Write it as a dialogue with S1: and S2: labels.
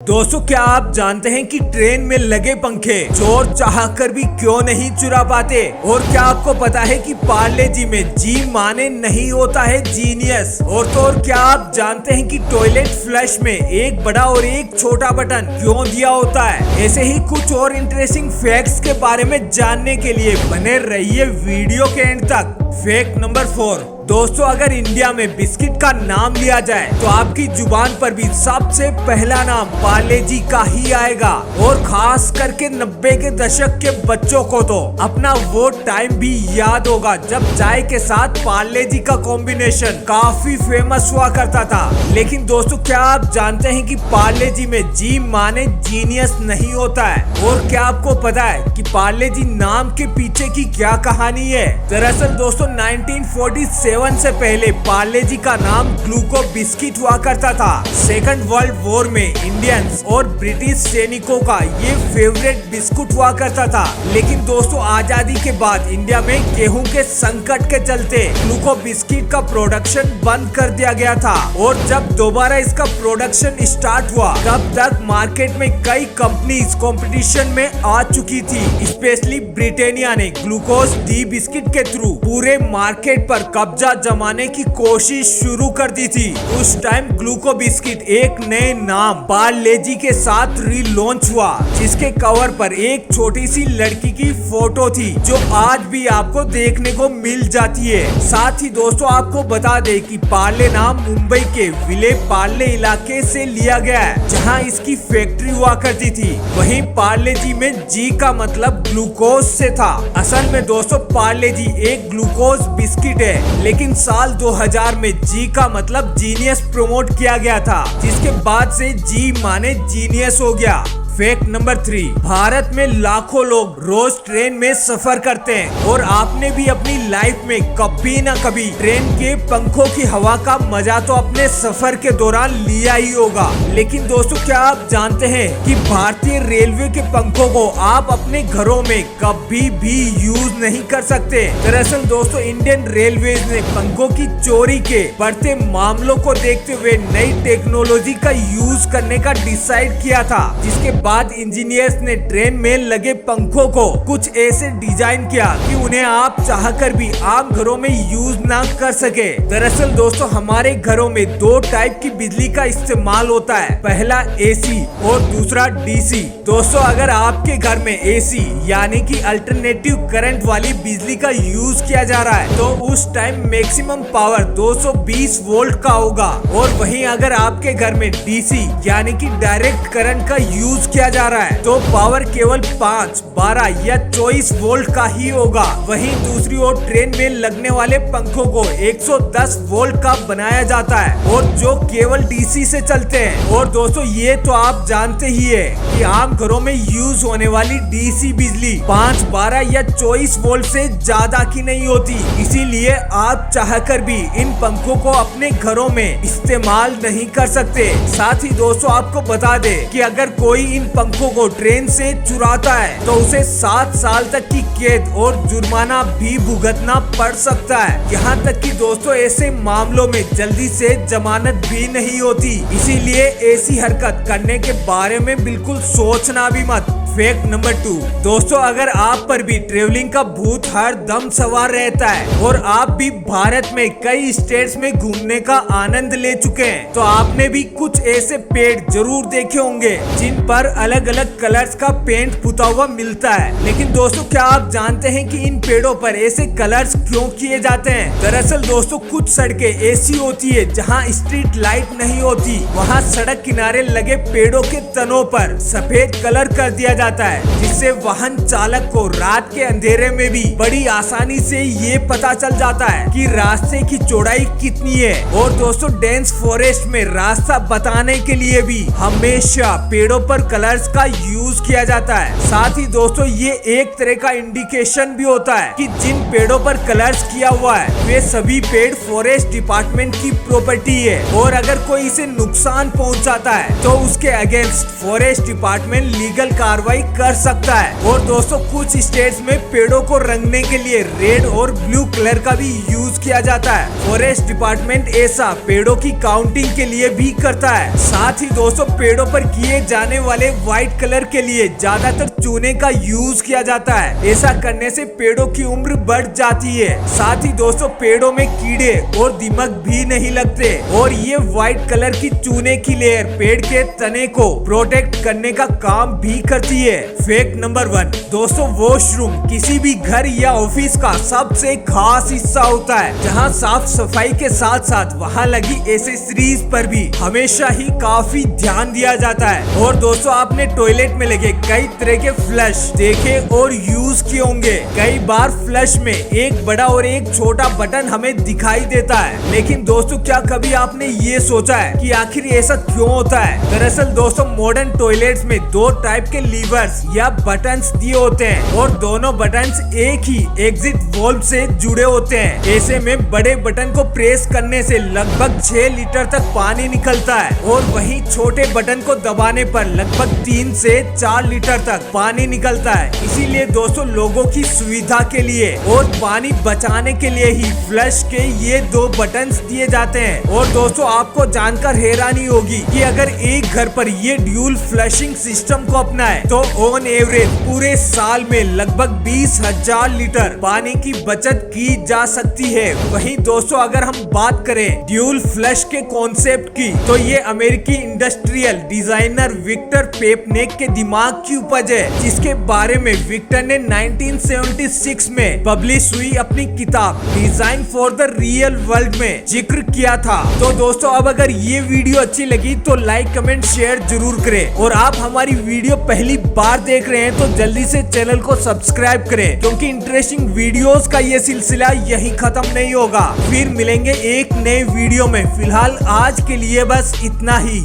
S1: दोस्तों, क्या आप जानते हैं कि ट्रेन में लगे पंखे चोर चाहकर भी क्यों नहीं चुरा पाते। और क्या आपको पता है कि पार्ले जी में जी माने नहीं होता है जीनियस। और क्या आप जानते हैं कि टॉयलेट फ्लश में एक बड़ा और एक छोटा बटन क्यों दिया होता है। ऐसे ही कुछ और इंटरेस्टिंग फैक्ट्स के बारे में जानने के लिए बने रहिए वीडियो के एंड तक। Fact number 4। दोस्तों, अगर इंडिया में बिस्किट का नाम लिया जाए तो आपकी जुबान पर भी सबसे पहला नाम पार्ले जी का ही आएगा। और खास करके 90 के दशक के बच्चों को तो अपना वो टाइम भी याद होगा जब चाय के साथ पार्ले जी का कॉम्बिनेशन काफी फेमस हुआ करता था। लेकिन दोस्तों, क्या आप जानते हैं कि पार्ले जी में जी माने जीनियस नहीं होता है। और क्या आपको पता है कि पार्ले जी नाम के पीछे की क्या कहानी है। दरअसल दोस्तों, 1947 से पहले पार्ले जी का नाम ग्लूको बिस्किट हुआ करता था। सेकंड वर्ल्ड वॉर में इंडियंस और ब्रिटिश सैनिकों का ये फेवरेट बिस्कुट हुआ करता था। लेकिन दोस्तों, आजादी के बाद इंडिया में गेहूं के संकट के चलते ग्लूको बिस्किट का प्रोडक्शन बंद कर दिया गया था। और जब दोबारा इसका प्रोडक्शन स्टार्ट हुआ तब तक मार्केट में कई कंपनीज कंपटीशन में आ चुकी थी। स्पेशली ब्रिटानिया ने ग्लूकोज डी बिस्किट के थ्रू पूरे मार्केट पर कब्जा जमाने की कोशिश शुरू कर दी थी। उस टाइम ग्लूको बिस्किट एक नए नाम पार्ले जी के साथ रीलॉन्च हुआ, जिसके कवर पर एक छोटी सी लड़की की फोटो थी जो आज भी आपको देखने को मिल जाती है। साथ ही दोस्तों, आपको बता दें कि पार्ले नाम मुंबई के विले पार्ले इलाके से लिया गया है, जहां इसकी फैक्ट्री हुआ करती थी। वहीं पार्ले जी में जी का मतलब ग्लूकोज से था। असल में दोस्तों, पार्ले जी एक ग्लूकोज बिस्किट है, लेकिन साल 2000 में जी का मतलब जीनियस प्रमोट किया गया था, जिसके बाद से जी माने जीनियस हो गया। Fact number 3। भारत में लाखों लोग रोज ट्रेन में सफर करते हैं और आपने भी अपनी लाइफ में कभी न कभी ट्रेन के पंखों की हवा का मजा तो अपने सफर के दौरान लिया ही होगा। लेकिन दोस्तों, क्या आप जानते हैं कि भारतीय रेलवे के पंखों को आप अपने घरों में कभी भी यूज नहीं कर सकते। दरअसल दोस्तों, इंडियन रेलवेज ने पंखों की चोरी के बढ़ते मामलों को देखते हुए नई टेक्नोलॉजी का यूज करने का डिसाइड किया था, जिसके बाद इंजीनियर्स ने ट्रेन में लगे पंखों को कुछ ऐसे डिजाइन किया कि उन्हें आप चाहकर भी आम घरों में यूज ना कर सके। दरअसल दोस्तों, हमारे घरों में दो टाइप की बिजली का इस्तेमाल होता है, पहला एसी और दूसरा डीसी। दोस्तों, अगर आपके घर में एसी यानी कि अल्टरनेटिव करंट वाली बिजली का यूज किया जा रहा है तो उस टाइम मैक्सिमम पावर 220 वोल्ट का होगा। और वहीं अगर आपके घर में डीसी यानी कि डायरेक्ट करंट का यूज किया जा रहा है तो पावर केवल 5, 12 या 24 वोल्ट का ही होगा। वहीं दूसरी ओर ट्रेन में लगने वाले पंखों को 110 वोल्ट का बनाया जाता है और जो केवल डीसी से चलते हैं। और दोस्तों, ये तो आप जानते ही है कि आम घरों में यूज होने वाली डीसी बिजली 5, 12 या 24 वोल्ट से ज्यादा की नहीं होती। इसीलिए आप चाहकर भी इन पंखों को अपने घरों में इस्तेमाल नहीं कर सकते। साथ ही दोस्तों, आपको बता दे कि अगर कोई इन पंखों को ट्रेन से चुराता है तो उसे 7 साल तक की कैद और जुर्माना भी भुगतना पड़ सकता है। यहाँ तक कि दोस्तों, ऐसे मामलों में जल्दी से जमानत भी नहीं होती। इसीलिए ऐसी हरकत करने के बारे में बिल्कुल सोचना भी मत। Fact number 2। दोस्तों, अगर आप पर भी ट्रेवलिंग का भूत हर दम सवार रहता है और आप भी भारत में कई स्टेट्स में घूमने का आनंद ले चुके हैं तो आपने भी कुछ ऐसे पेड़ जरूर देखे होंगे जिन पर अलग अलग कलर्स का पेंट पुता हुआ मिलता है। लेकिन दोस्तों, क्या आप जानते हैं कि इन पेड़ों पर ऐसे कलर्स क्यों किए जाते हैं। दरअसल दोस्तों, कुछ सड़कें ऐसी होती है जहां स्ट्रीट लाइट नहीं होती, वहां सड़क किनारे लगे पेड़ों के तनों पर सफेद कलर कर दिया जाता है, जिससे वाहन चालक को रात के अंधेरे में भी बड़ी आसानी से ये पता चल जाता है कि रास्ते की चौड़ाई कितनी है। और दोस्तों, डेंस फॉरेस्ट में रास्ता बताने के लिए भी हमेशा पेड़ों पर कलर्स का यूज किया जाता है। साथ ही दोस्तों, ये एक तरह का इंडिकेशन भी होता है कि जिन पेड़ों पर कलर्स किया हुआ है वे सभी पेड़ फॉरेस्ट डिपार्टमेंट की प्रॉपर्टी है और अगर कोई इसे नुकसान पहुंचाता है तो उसके अगेंस्ट फॉरेस्ट डिपार्टमेंट लीगल कार्रवाई कर सकता है। और दोस्तों, कुछ स्टेट्स में पेड़ों को रंगने के लिए रेड और ब्लू कलर का भी यूज यूज किया जाता है। फॉरेस्ट डिपार्टमेंट ऐसा पेड़ों की काउंटिंग के लिए भी करता है। साथ ही दोस्तों पेड़ों पर किए जाने वाले व्हाइट कलर के लिए ज्यादातर चूने का यूज किया जाता है। ऐसा करने से पेड़ों की उम्र बढ़ जाती है। साथ ही दोस्तों पेड़ों में कीड़े और दीमक भी नहीं लगते और ये व्हाइट कलर की चूने की लेयर पेड़ के तने को प्रोटेक्ट करने का काम भी करती है। फैक्ट नंबर 1 दोस्तों, वॉशरूम किसी भी घर या ऑफिस का सबसे खास हिस्सा होता है, जहां साफ सफाई के साथ साथ वहां लगी एसेसरीज पर भी हमेशा ही काफी ध्यान दिया जाता है। और दोस्तों आपने टॉयलेट में लगे कई तरह के फ्लश देखे और यूज किए होंगे। कई बार फ्लश में एक बड़ा और एक छोटा बटन हमें दिखाई देता है, लेकिन दोस्तों क्या कभी आपने ये सोचा है कि आखिर ऐसा क्यों होता है? दरअसल दोस्तों मॉडर्न टॉयलेट्स में 2 टाइप के लीवर्स या बटन्स दिए होते हैं और दोनों बटन्स एक ही एग्जिट वाल्व से जुड़े होते हैं। ऐसे में बड़े बटन को प्रेस करने से लगभग 6 लीटर तक पानी निकलता है और वहीं छोटे बटन को दबाने पर लगभग 3 से 4 लीटर तक पानी निकलता है। इसीलिए दोस्तों लोगों की सुविधा के लिए और पानी बचाने के लिए ही फ्लश के ये 2 बटन्स दिए जाते हैं। और दोस्तों आपको जानकर हैरानी होगी कि अगर एक घर पर ये ड्यूल फ्लशिंग सिस्टम को अपनाए तो ऑन एवरेज पूरे साल में लगभग 20,000 लीटर पानी की बचत की जा सकती है। वहीं दोस्तों अगर हम बात करें ड्यूल फ्लश के कॉन्सेप्ट की, तो ये अमेरिकी इंडस्ट्रियल डिजाइनर विक्टर पेपनेक के दिमाग की उपज है, जिसके बारे में विक्टर ने 1976 में पब्लिश हुई अपनी किताब design for the real world में जिक्र किया था। तो दोस्तों अब अगर ये वीडियो अच्छी लगी तो लाइक कमेंट शेयर जरूर करें और आप हमारी वीडियो पहली बार देख रहे हैं तो जल्दी से चैनल को सब्सक्राइब करें, क्योंकि इंटरेस्टिंग वीडियोस का ये सिलसिला यहीं खत्म नहीं होगा। फिर मिलेंगे एक नए वीडियो में। फिलहाल आज के लिए बस इतना ही।